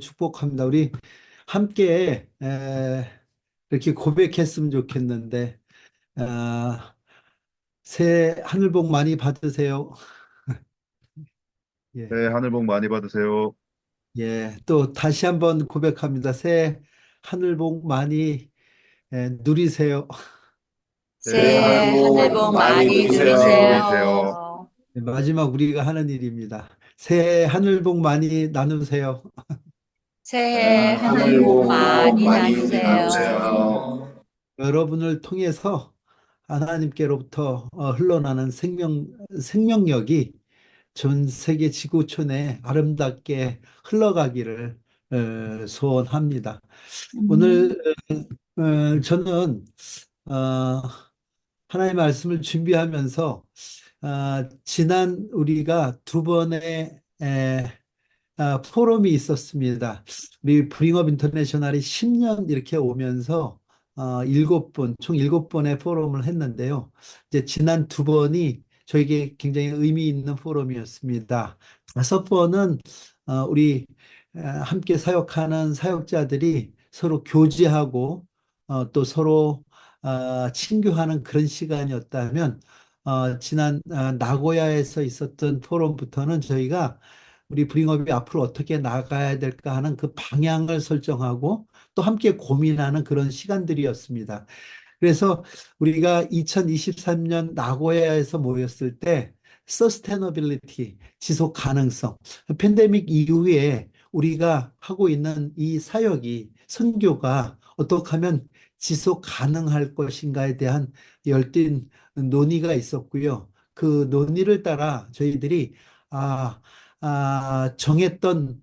축복합니다. 우리 함께 이렇게 고백했으면 좋겠는데, 아, 새해 하늘 복 많이 받으세요. 예, 네, 하늘 복 많이 받으세요. 예. 또 다시 한번 고백합니다. 새해 하늘 복 많이 누리세요. 네, 새해 하늘 네, 복 하늘 복 많이 많이 누리세요. 누리세요. 네, 마지막 우리가 하는 일입니다. 새해 하늘 복 많이 나누세요. 새해 네, 하늘 하늘 복 복 많이 많이 나누세요. 나누세요. 여러분을 통해서 하나님께로부터 흘러나는 생명력이 전 세계 지구촌에 아름답게 흘러가기를 소원합니다. 오늘 저는 어, 하나님의 말씀을 준비하면서 지난 우리가 두 번의 포럼이 있었습니다. 우리 브링업 인터내셔널이 10년 이렇게 오면서 총 일곱 번의 포럼을 했는데요. 이제 지난 두 번이 저에게 굉장히 의미 있는 포럼이었습니다. 다섯 번은 우리 함께 사역하는 사역자들이 서로 교제하고 또 서로 친교하는 그런 시간이었다면 지난 나고야에서 있었던 포럼부터는 저희가 우리 브링업이 앞으로 어떻게 나가야 될까 하는 그 방향을 설정하고 또 함께 고민하는 그런 시간들이었습니다. 그래서 우리가 2023년 나고야에서 모였을 때 서스테너빌리티, 지속 가능성, 팬데믹 이후에 우리가 하고 있는 이 사역이 선교가 어떻게 하면 지속 가능할 것인가에 대한 열띤 논의가 있었고요. 그 논의를 따라 저희들이 아, 정했던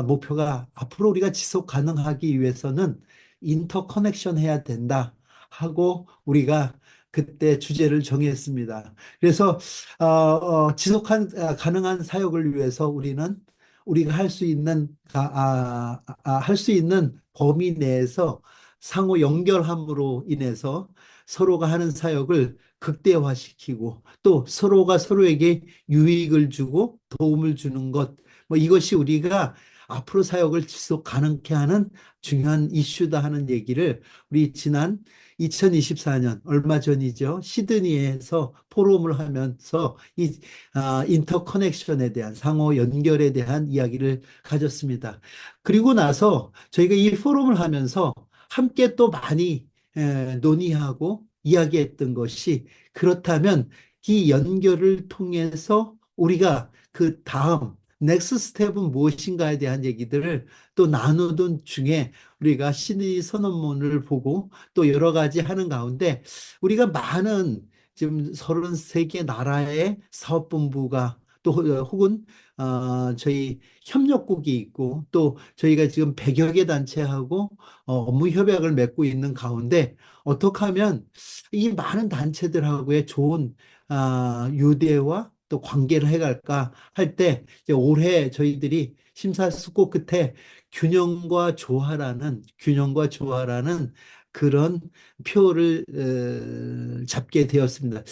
목표가 앞으로 우리가 지속 가능하기 위해서는 인터커넥션 해야 된다 하고 우리가 그때 주제를 정했습니다. 그래서 지속한 가능한 사역을 위해서 우리는 우리가 할 수 있는 할 수 있는 범위 내에서 상호 연결함으로 인해서 서로가 하는 사역을 극대화시키고 또 서로가 서로에게 유익을 주고 도움을 주는 것, 뭐 이것이 우리가 앞으로 사역을 지속 가능케 하는 중요한 이슈다 하는 얘기를 우리 지난 2024년 얼마 전이죠. 시드니에서 포럼을 하면서 이 인터커넥션에 대한 상호 연결에 대한 이야기를 가졌습니다. 그리고 나서 저희가 이 포럼을 하면서 함께 또 많이 논의하고 이야기했던 것이 그렇다면 이 연결을 통해서 우리가 그 다음 넥스 스텝은 무엇인가에 대한 얘기들을 또 나누던 중에 우리가 시드니 선언문을 보고 또 여러 가지 하는 가운데 우리가 많은 지금 33개 나라의 사업본부가 또 혹은 저희 협력국이 있고 또 저희가 지금 100여 개 단체하고 업무 협약을 맺고 있는 가운데 어떻게 하면 이 많은 단체들하고의 좋은 유대와 또 관계를 해갈까 할 때 올해 저희들이 심사숙고 끝에 균형과 조화라는 그런 표를 잡게 되었습니다.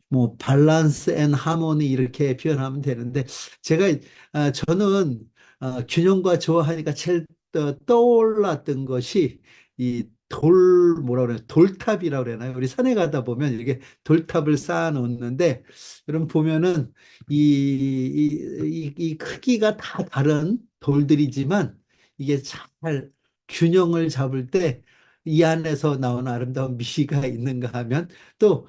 뭐 밸런스 앤 하모니 이렇게 표현하면 되는데 제가 저는 균형과 조화하니까 제일 떠올랐던 것이 이 뭐라 그래요? 돌탑이라고 그러나요? 우리 산에 가다 보면 이렇게 돌탑을 쌓아 놓는데 여러분 보면은 이 크기가 다 다른 돌들이지만 이게 잘 균형을 잡을 때 이 안에서 나오는 아름다운 미가 있는가 하면 또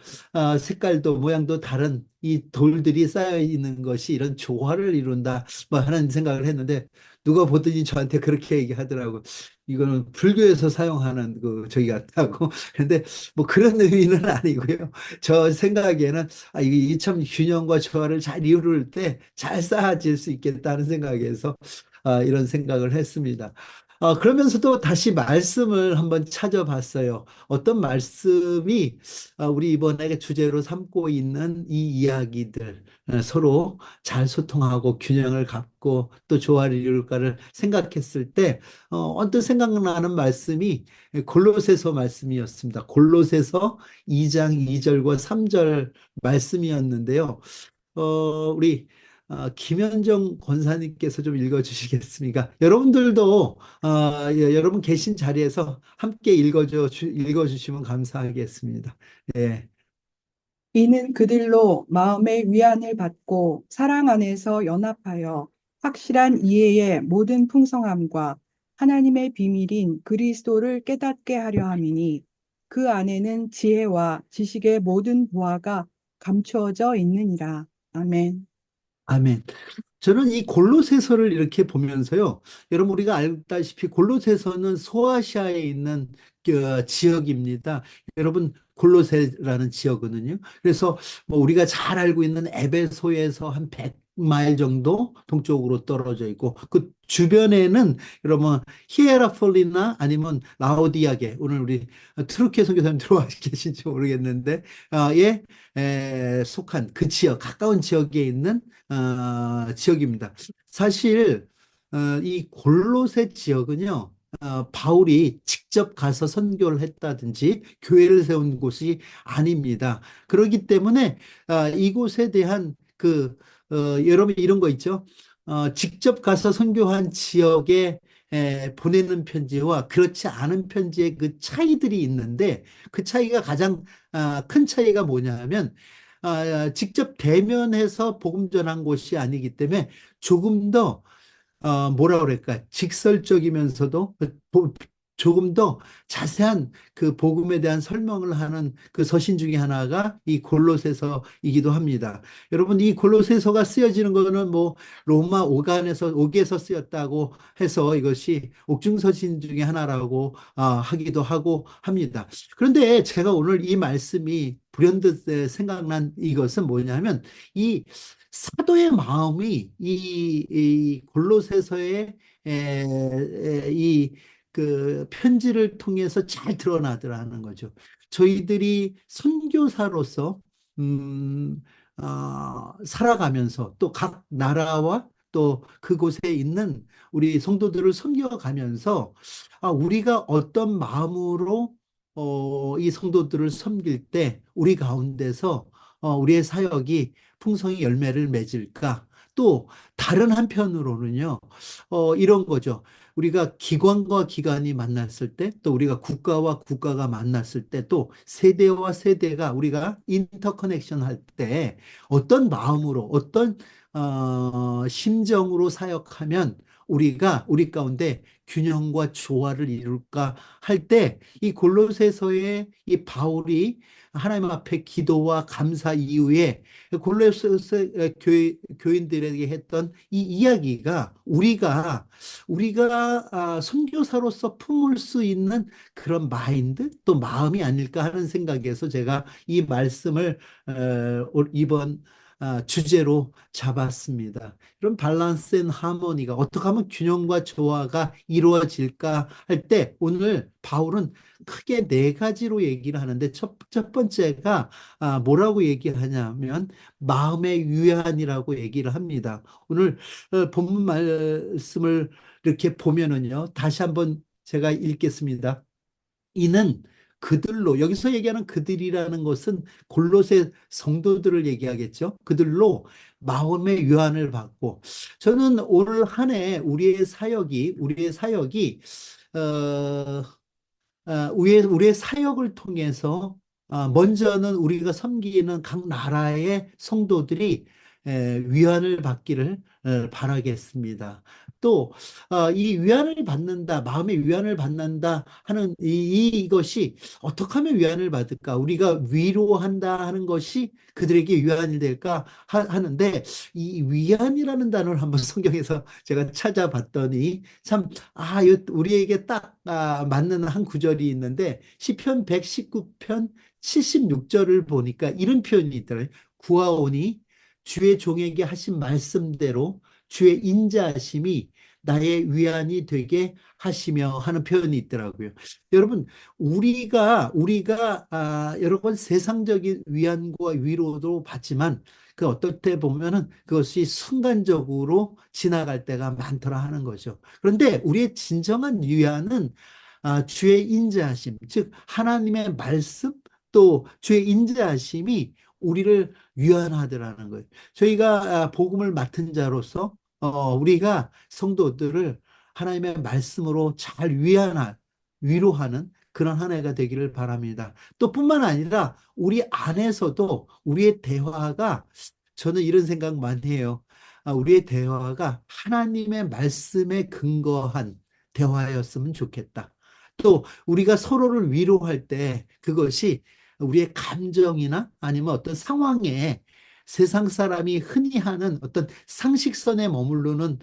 색깔도 모양도 다른 이 돌들이 쌓여 있는 것이 이런 조화를 이룬다 뭐 하는 생각을 했는데 누가 보더니 저한테 그렇게 얘기하더라고. 이거는 불교에서 사용하는 그 저기 같다고. 그런데 뭐 그런 의미는 아니고요. 저 생각에는 이게 참 균형과 조화를 잘 이룰 때 잘 쌓아질 수 있겠다는 생각에서 이런 생각을 했습니다. 그러면서도 다시 말씀을 한번 찾아봤어요. 어떤 말씀이 우리 이번에 주제로 삼고 있는 이 이야기들 서로 잘 소통하고 균형을 갖고 또 조화를 이룰까를 생각했을 때 언뜻 생각나는 말씀이 골로새서 말씀이었습니다. 골로새서 2장 2절과 3절 말씀이었는데요. 우리 김현정 권사님께서 좀 읽어주시겠습니까? 여러분들도 여러분 계신 자리에서 함께 읽어주시면 감사하겠습니다. 예. 이는 그들로 마음의 위안을 받고 사랑 안에서 연합하여 확실한 이해의 모든 풍성함과 하나님의 비밀인 그리스도를 깨닫게 하려 함이니 그 안에는 지혜와 지식의 모든 보화가 감추어져 있느니라. 아멘. 아멘. 저는 이 골로새서를 이렇게 보면서요. 여러분 우리가 알다시피 골로새서는 소아시아에 있는 지역입니다. 여러분 골로새라는 지역은요. 그래서 뭐 우리가 잘 알고 있는 에베소에서 한 100마일 정도 동쪽으로 떨어져 있고 그 주변에는 여러분 히에라폴리나 아니면 라오디아게 오늘 우리 트루케 선교사님 들어와 계신지 모르겠는데 예 속한 그 지역 가까운 지역에 있는 지역입니다. 사실 이 골로새 지역은요. 바울이 직접 가서 선교를 했다든지 교회를 세운 곳이 아닙니다. 그렇기 때문에 이곳에 대한 여러분 이런 거 있죠. 직접 가서 선교한 지역에 보내는 편지와 그렇지 않은 편지의 그 차이들이 있는데 그 차이가 가장 큰 차이가 뭐냐면 직접 대면해서 복음 전한 곳이 아니기 때문에 조금 더 뭐라 그럴까 직설적이면서도 조금 더 자세한 그 복음에 대한 설명을 하는 그 서신 중에 하나가 이 골로새서이기도 합니다. 여러분 이 골로새서가 쓰여지는 거는 뭐 로마 옥에서 쓰였다고 해서 이것이 옥중서신 중에 하나라고 하기도 하고 합니다. 그런데 제가 오늘 이 말씀이 불현듯 생각난 이것은 뭐냐면 이 사도의 마음이 이 골로새서의 이 편지를 통해서 잘 드러나더라는 거죠. 저희들이 선교사로서 음, 살아가면서 또 각 나라와 또 그곳에 있는 우리 성도들을 섬겨가면서 우리가 어떤 마음으로 이 성도들을 섬길 때 우리 가운데서 우리의 사역이 풍성히 열매를 맺을까? 또 다른 한편으로는요, 이런 거죠. 우리가 기관과 기관이 만났을 때, 또 우리가 국가와 국가가 만났을 때, 또 세대와 세대가 우리가 인터커넥션 할 때 어떤 마음으로, 어떤 심정으로 사역하면 우리 가운데 균형과 조화를 이룰까 할 때 이 골로새서의 이 바울이 하나님 앞에 기도와 감사 이후에 골로새 교인들에게 했던 이 이야기가 우리가 선교사로서 품을 수 있는 그런 마인드 또 마음이 아닐까 하는 생각에서 제가 이 말씀을 이번 주제로 잡았습니다. 이런 밸런스 앤 하모니가 어떻게 하면 균형과 조화가 이루어질까 할 때 오늘 바울은 크게 네 가지로 얘기를 하는데 첫 번째가 뭐라고 얘기하냐면 마음의 위안이라고 얘기를 합니다. 오늘 본문 말씀을 이렇게 보면은요. 다시 한번 제가 읽겠습니다. 이는 그들로 여기서 얘기하는 그들이라는 것은 골로새 성도들을 얘기하겠죠. 그들로 마음의 위안을 받고 저는 올 한 해 우리의 사역이 어, 우리의 사역을 통해서 먼저는 우리가 섬기는 각 나라의 성도들이 위안을 받기를 바라겠습니다. 또 이 위안을 받는다, 마음의 위안을 받는다 하는 이것이 어떻게 하면 위안을 받을까? 우리가 위로한다 하는 것이 그들에게 위안이 될까 하는데 이 위안이라는 단어를 한번 성경에서 제가 찾아봤더니 참 우리에게 딱 맞는 한 구절이 있는데 시편 119편 76절을 보니까 이런 표현이 있더라고요. 구하오니 주의 종에게 하신 말씀대로 주의 인자하심이 나의 위안이 되게 하시며 하는 표현이 있더라고요. 여러분, 우리가 여러 번 세상적인 위안과 위로도 받지만 그 어떨 때 보면은 그것이 순간적으로 지나갈 때가 많더라 하는 거죠. 그런데 우리의 진정한 위안은 주의 인자하심, 즉 하나님의 말씀 또 주의 인자하심이 우리를 위안하더라는 거예요. 저희가 복음을 맡은 자로서 우리가 성도들을 하나님의 말씀으로 잘 위로하는 그런 한 해가 되기를 바랍니다. 또 뿐만 아니라 우리 안에서도 우리의 대화가, 저는 이런 생각 많이 해요. 우리의 대화가 하나님의 말씀에 근거한 대화였으면 좋겠다. 또 우리가 서로를 위로할 때 그것이 우리의 감정이나 아니면 어떤 상황에 세상 사람이 흔히 하는 어떤 상식선에 머무르는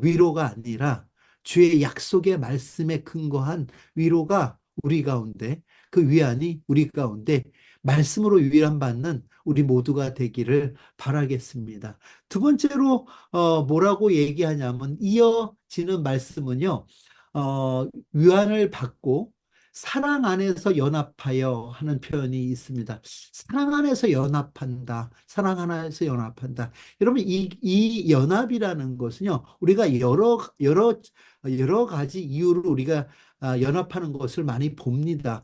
위로가 아니라 주의 약속의 말씀에 근거한 위로가 우리 가운데, 그 위안이 우리 가운데 말씀으로 위안받는 우리 모두가 되기를 바라겠습니다. 두 번째로 뭐라고 얘기하냐면, 이어지는 말씀은요, 위안을 받고 사랑 안에서 연합하여 하는 표현이 있습니다. 사랑 안에서 연합한다. 사랑 안에서 연합한다. 여러분, 이 연합이라는 것은요, 우리가 여러 가지 이유로 우리가 연합하는 것을 많이 봅니다.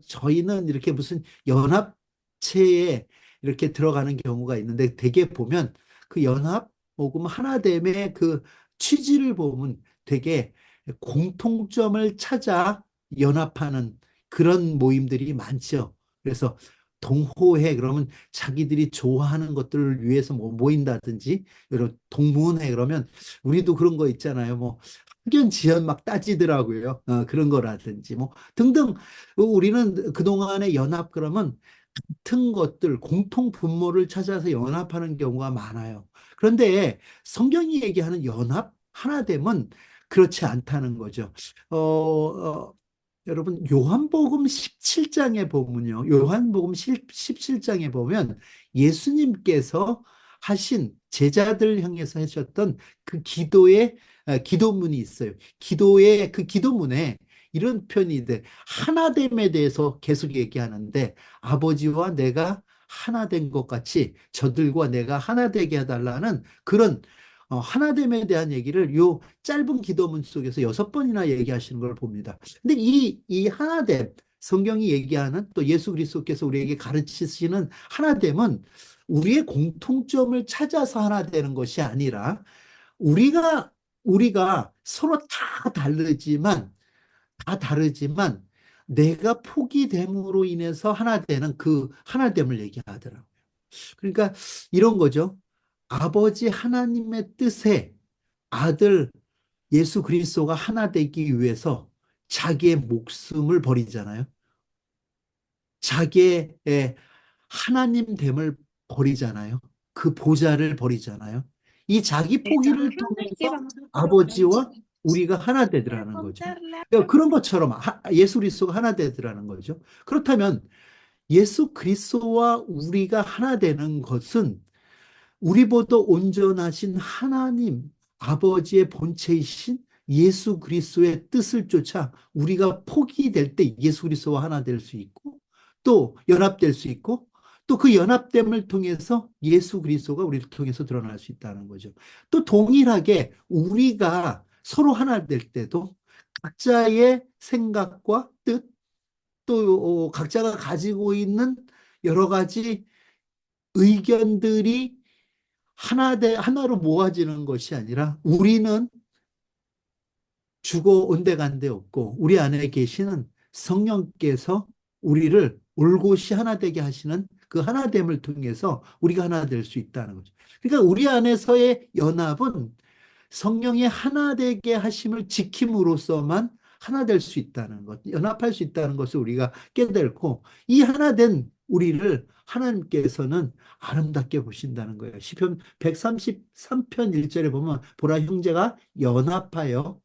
저희는 이렇게 무슨 연합체에 이렇게 들어가는 경우가 있는데, 대개 보면 그 연합 혹은 하나됨의 그 취지를 보면 되게 공통점을 찾아 연합하는 그런 모임들이 많죠. 그래서 동호회 그러면 자기들이 좋아하는 것들을 위해서 뭐 모인다든지, 여러 동문회 그러면 우리도 그런 거 있잖아요. 뭐 학연 지연 막 따지더라고요. 그런 거라든지 뭐 등등. 우리는 그동안의 연합 그러면 같은 것들, 공통 분모를 찾아서 연합하는 경우가 많아요. 그런데 성경이 얘기하는 연합, 하나됨은 그렇지 않다는 거죠. 여러분, 요한복음 17장에 보면요. 요한복음 17장에 보면 예수님께서 하신, 제자들 향해서 하셨던 그 기도문이 있어요. 기도의 그 기도문에 이런 표현이 돼. 하나됨에 대해서 계속 얘기하는데, 아버지와 내가 하나 된 것 같이 저들과 내가 하나 되게 해달라는 그런 하나됨에 대한 얘기를 요 짧은 기도문 속에서 6번이나 얘기하시는 걸 봅니다. 근데 이 하나됨, 성경이 얘기하는, 또 예수 그리스도께서 우리에게 가르치시는 하나됨은 우리의 공통점을 찾아서 하나 되는 것이 아니라, 우리가 서로 다 다르지만 내가 포기됨으로 인해서 하나 되는 그 하나됨을 얘기하더라고요. 그러니까 이런 거죠. 아버지 하나님의 뜻에 아들 예수 그리스도가 하나 되기 위해서 자기의 목숨을 버리잖아요. 자기의 하나님됨을 버리잖아요. 그 보좌를 버리잖아요. 이 자기 포기를 통해서 아버지와 우리가 하나 되더라는 거죠. 그러니까 그런 것처럼 예수 그리스도가 하나 되더라는 거죠. 그렇다면 예수 그리스도와 우리가 하나 되는 것은 우리보다 온전하신 하나님 아버지의 본체이신 예수 그리스도의 뜻을 쫓아 우리가 포기될 때 예수 그리스도와 하나 될 수 있고, 또 연합될 수 있고, 또 그 연합됨을 통해서 예수 그리스도가 우리를 통해서 드러날 수 있다는 거죠. 또 동일하게 우리가 서로 하나 될 때도 각자의 생각과 뜻, 또 각자가 가지고 있는 여러 가지 의견들이 하나로 모아지는 것이 아니라, 우리는 죽어 온데간데 없고 우리 안에 계시는 성령께서 우리를 올곧이 하나 되게 하시는 그 하나됨을 통해서 우리가 하나 될 수 있다는 거죠. 그러니까 우리 안에서의 연합은 성령의 하나 되게 하심을 지킴으로써만 하나 될 수 있다는 것, 연합할 수 있다는 것을 우리가 깨닫고, 이 하나 된 우리를 하나님께서는 아름답게 보신다는 거예요. 시편 133편 1절에 보면, 보라 형제가 연합하여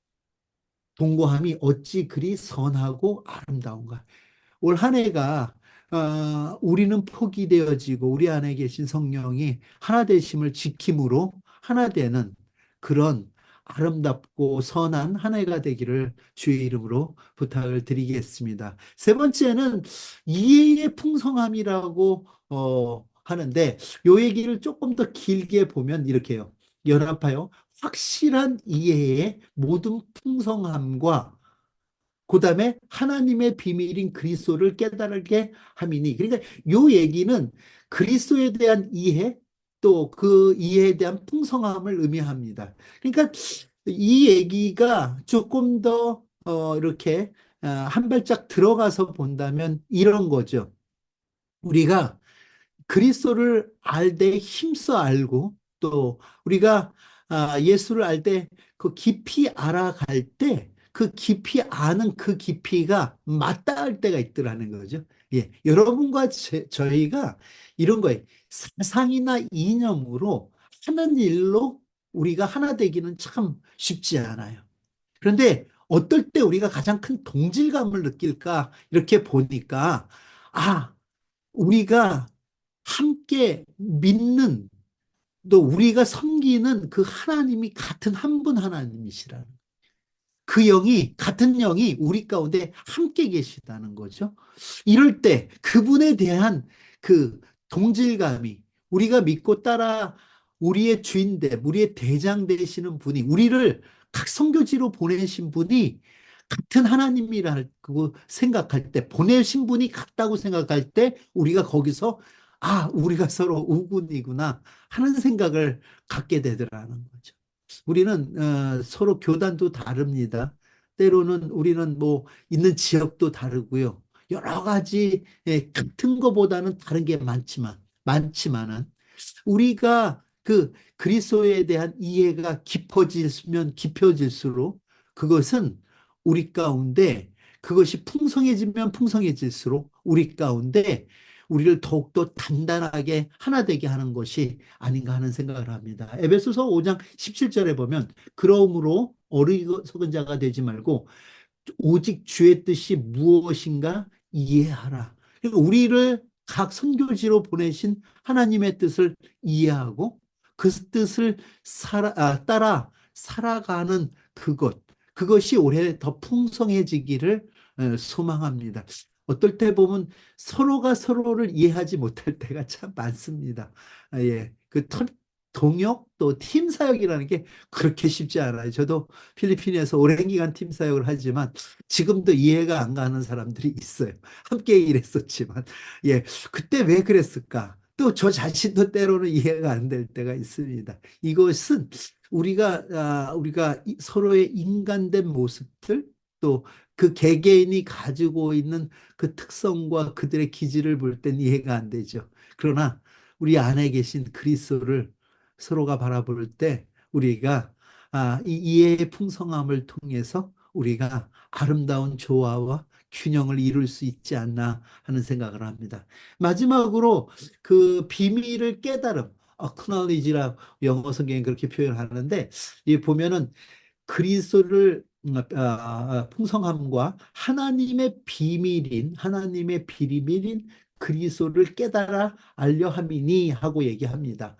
동거함이 어찌 그리 선하고 아름다운가. 올 한 해가 우리는 포기되어지고 우리 안에 계신 성령이 하나 되심을 지킴으로 하나 되는 그런 아름답고 선한 한 해가 되기를 주의 이름으로 부탁을 드리겠습니다. 세 번째는 이해의 풍성함이라고 하는데, 요 얘기를 조금 더 길게 보면 이렇게 해요. 연합하여 확실한 이해의 모든 풍성함과 그다음에 하나님의 비밀인 그리스도를 깨달게 함이니. 그러니까 요 얘기는 그리스도에 대한 이해, 또 그 이해에 대한 풍성함을 의미합니다. 그러니까 이 얘기가 조금 더 이렇게 한 발짝 들어가서 본다면 이런 거죠. 우리가 그리스도를 알되 힘써 알고, 또 우리가 예수를 알 때 그 깊이 알아갈 때 그 깊이 아는 그 깊이가 맞닿을 때가 있더라는 거죠. 예, 여러분과 저희가 이런 거에 사상이나 이념으로 하는 일로 우리가 하나 되기는 참 쉽지 않아요. 그런데 어떨 때 우리가 가장 큰 동질감을 느낄까 이렇게 보니까, 우리가 함께 믿는, 또 우리가 섬기는 그 하나님이 같은 한 분 하나님이시라는, 그 영이, 같은 영이 우리 가운데 함께 계시다는 거죠. 이럴 때 그분에 대한 그 동질감이, 우리가 믿고 따라 우리의 주인됨, 우리의 대장 되시는 분이, 우리를 각 선교지로 보내신 분이 같은 하나님이라고 생각할 때, 보내신 분이 같다고 생각할 때, 우리가 거기서 우리가 서로 우군이구나 하는 생각을 갖게 되더라는 거죠. 우리는 서로 교단도 다릅니다. 때로는 우리는 뭐 있는 지역도 다르고요. 여러 가지 같은 것보다는 다른 게 많지만은 우리가 그 그리스도에 대한 이해가 깊어지면 깊어질수록, 그것은 우리 가운데, 그것이 풍성해지면 풍성해질수록 우리 가운데 우리를 더욱더 단단하게 하나 되게 하는 것이 아닌가 하는 생각을 합니다. 에베소서 5장 17절에 보면, 그러므로 어리석은 자가 되지 말고 오직 주의 뜻이 무엇인가 이해하라. 그러니까 우리를 각 선교지로 보내신 하나님의 뜻을 이해하고 그 뜻을 따라 살아가는 그것이 올해 더 풍성해지기를 소망합니다. 어떨 때 보면 서로가 서로를 이해하지 못할 때가 참 많습니다. 예, 동역 또 팀 사역이라는 게 그렇게 쉽지 않아요. 저도 필리핀에서 오랜 기간 팀 사역을 하지만 지금도 이해가 안 가는 사람들이 있어요. 함께 일했었지만, 예, 그때 왜 그랬을까? 또 저 자신도 때로는 이해가 안 될 때가 있습니다. 이것은 우리가 서로의 인간된 모습들, 또 그 개개인이 가지고 있는 그 특성과 그들의 기질을 볼 땐 이해가 안 되죠. 그러나 우리 안에 계신 그리스도를 서로가 바라볼 때 우리가 이 이해의 풍성함을 통해서 우리가 아름다운 조화와 균형을 이룰 수 있지 않나 하는 생각을 합니다. 마지막으로 그 비밀을 깨달음, acknowledge라고 영어 성경에 그렇게 표현하는데, 이 보면은 그리스도를 풍성함과 하나님의 비밀인 그리스도를 깨달아 알려 함이니 하고 얘기합니다.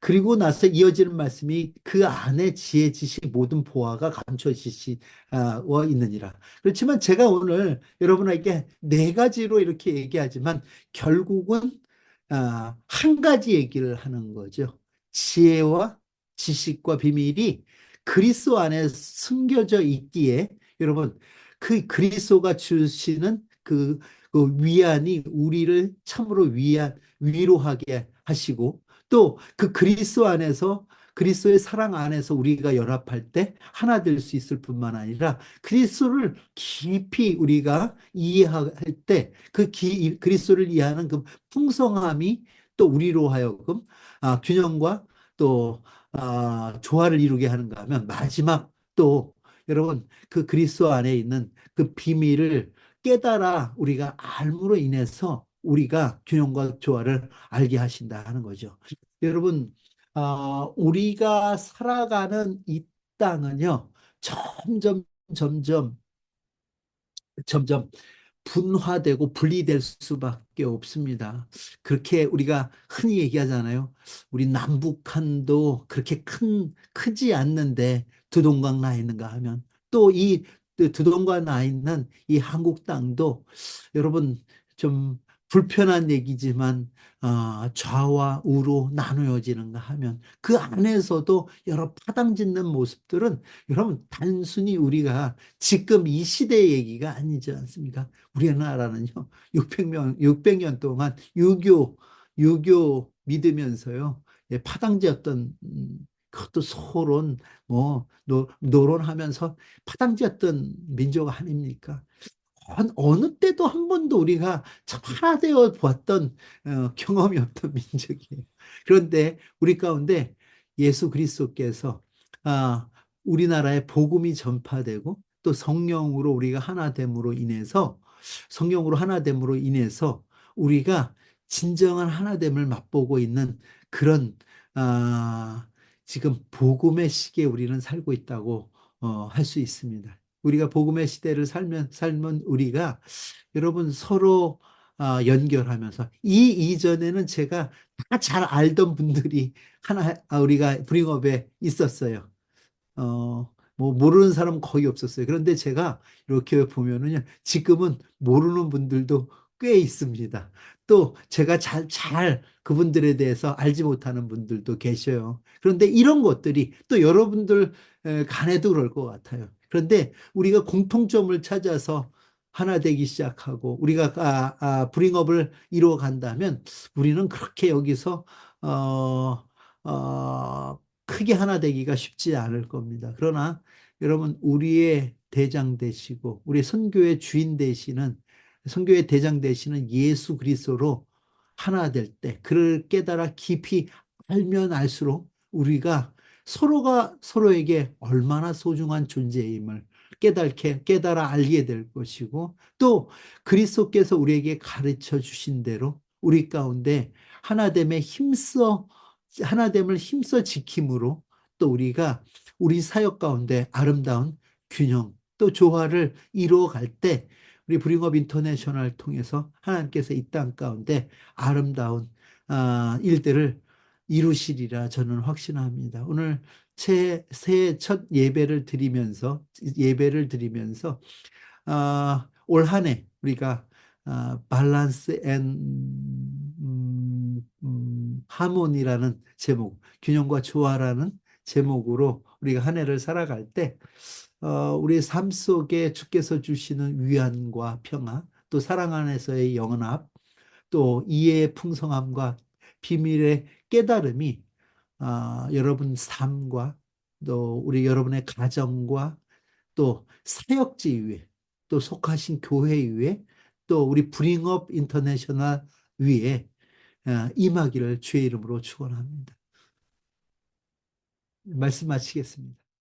그리고 나서 이어지는 말씀이, 그 안에 지혜, 지식, 모든 보화가 감춰지시 있느니라. 그렇지만 제가 오늘 여러분에게 네 가지로 이렇게 얘기하지만 결국은 한 가지 얘기를 하는 거죠. 지혜와 지식과 비밀이 그리스도 안에 숨겨져 있기에, 여러분, 그 그리스도가 주시는 그 위안이 우리를 참으로 위로하게 하시고, 또 그 그리스도 안에서, 그리스도의 사랑 안에서 우리가 연합할 때 하나 될 수 있을 뿐만 아니라, 그리스도를 깊이 우리가 이해할 때 그 그리스도를 이해하는 그 풍성함이 또 우리로 하여금 균형과 또 조화를 이루게 하는가 하면, 마지막 또 여러분, 그 그리스도 안에 있는 그 비밀을 깨달아 우리가 알므로 인해서 우리가 균형과 조화를 알게 하신다 하는 거죠. 여러분, 우리가 살아가는 이 땅은요, 점점, 점점, 점점 분화되고 분리될 수밖에 없습니다. 그렇게 우리가 흔히 얘기하잖아요. 우리 남북한도 그렇게 크지 않는데 두 동강 나 있는가 하면, 또 이 두 동강 나 있는 이 한국 땅도 여러분 좀 불편한 얘기지만 좌와 우로 나누어지는가 하면 그 안에서도 여러 파당짓는 모습들은 여러분 단순히 우리가 지금 이 시대의 얘기가 아니지 않습니까? 우리나라는요 600년 동안 유교 믿으면서요 파당지었던 그것도 소론 노론하면서 파당지었던 민족 아닙니까? 어느 때도 한 번도 우리가 참 하나 되어 보았던 경험이 없던 민족이에요. 그런데 우리 가운데 예수 그리스도께서 아, 우리나라에 복음이 전파되고 또 성령으로 하나됨으로 인해서 우리가 진정한 하나됨을 맛보고 있는 그런 지금 복음의 시기에 우리는 살고 있다고 할 수 있습니다. 우리가 복음의 시대를 삶은 우리가 여러분 서로 연결하면서 이 이전에는 제가 다 잘 알던 분들이 우리가 브링업에 있었어요. 뭐 모르는 사람 거의 없었어요. 그런데 제가 이렇게 보면은요, 지금은 모르는 분들도 꽤 있습니다. 또 제가 잘 그분들에 대해서 알지 못하는 분들도 계셔요. 그런데 이런 것들이 또 여러분들 간에도 그럴 것 같아요. 그런데 우리가 공통점을 찾아서 하나 되기 시작하고 우리가 브링업을 이루어 간다면 우리는 그렇게 여기서 어, 크게 하나 되기가 쉽지 않을 겁니다. 그러나 여러분 우리의 대장 되시고 우리 선교의 주인 되시는 선교의 대장 되시는 예수 그리스도로 하나 될 때 그를 깨달아 깊이 알면 알수록 우리가 서로가 서로에게 얼마나 소중한 존재임을 깨달아 알게 될 것이고 또 그리스도께서 우리에게 가르쳐 주신 대로 우리 가운데 하나됨을 힘써 지킴으로 또 우리가 우리 사역 가운데 아름다운 균형 또 조화를 이루어 갈 때 우리 브링업 인터내셔널 통해서 하나님께서 이 땅 가운데 아름다운 일들을 이루시리라 저는 확신합니다. 오늘 새해 첫 예배를 드리면서 올 한 해 우리가 밸런스 앤 하모니라는 제목, 균형과 조화라는 제목으로 우리가 한 해를 살아갈 때 우리의 삶 속에 주께서 주시는 위안과 평화, 또 사랑 안에서의 영원합, 또 이해의 풍성함과 비밀의 깨달음이 여러분 삶과 또 우리 여러분의 가정과 또 사역지 위에 또 속하신 교회 위에 또 우리 브링업 인터내셔널 위에 임하기를 주의 이름으로 축원합니다. 말씀 마치겠습니다.